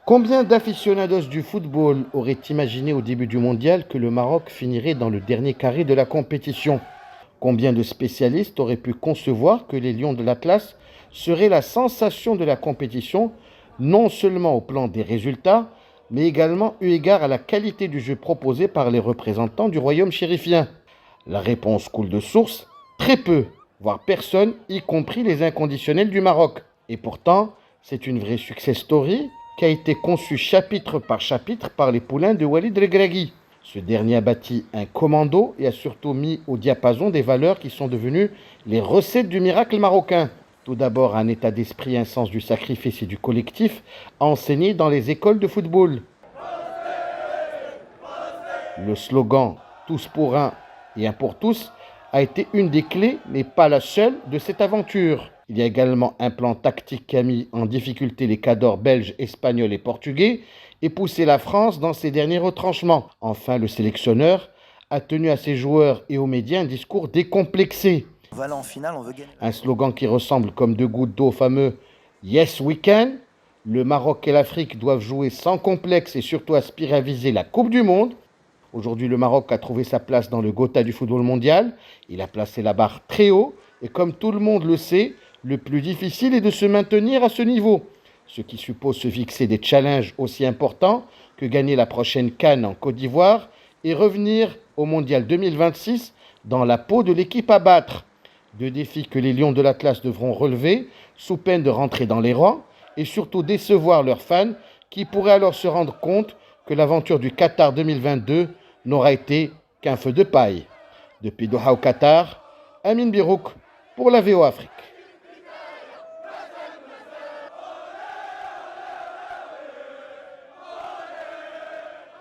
Combien d'aficionados du football auraient imaginé au début du mondial que le Maroc finirait dans le dernier carré de la compétition? Combien de spécialistes auraient pu concevoir que les Lions de l'Atlas seraient la sensation de la compétition, non seulement au plan des résultats, mais également eu égard à la qualité du jeu proposé par les représentants du royaume chérifien? La réponse coule de source: très peu, voire personne, y compris les inconditionnels du Maroc. Et pourtant, c'est une vraie success story qui a été conçue chapitre par chapitre par les poulains de Walid Regragui. Ce dernier a bâti un commando et a surtout mis au diapason des valeurs qui sont devenues les recettes du miracle marocain. Tout d'abord, un état d'esprit, un sens du sacrifice et du collectif enseigné dans les écoles de football. Le slogan Tous pour un et un pour tous a été une des clés, mais pas la seule, de cette aventure. Il y a également un plan tactique qui a mis en difficulté les cadors belges, espagnols et portugais et poussé la France dans ses derniers retranchements. Enfin, le sélectionneur a tenu à ses joueurs et aux médias un discours décomplexé. On va aller en finale, on veut gagner. Un slogan qui ressemble comme deux gouttes d'eau au fameux Yes We Can. Le Maroc et l'Afrique doivent jouer sans complexe et surtout aspirer à viser la Coupe du Monde. Aujourd'hui, le Maroc a trouvé sa place dans le Gotha du football mondial. Il a placé la barre très haut et comme tout le monde le sait, le plus difficile est de se maintenir à ce niveau, ce qui suppose se fixer des challenges aussi importants que gagner la prochaine CAN en Côte d'Ivoire et revenir au Mondial 2026 dans la peau de l'équipe à battre. Deux défis que les Lions de l'Atlas devront relever sous peine de rentrer dans les rangs et surtout décevoir leurs fans qui pourraient alors se rendre compte que l'aventure du Qatar 2022 n'aura été qu'un feu de paille. Depuis Doha au Qatar, Amin Birouk pour la VO Afrique.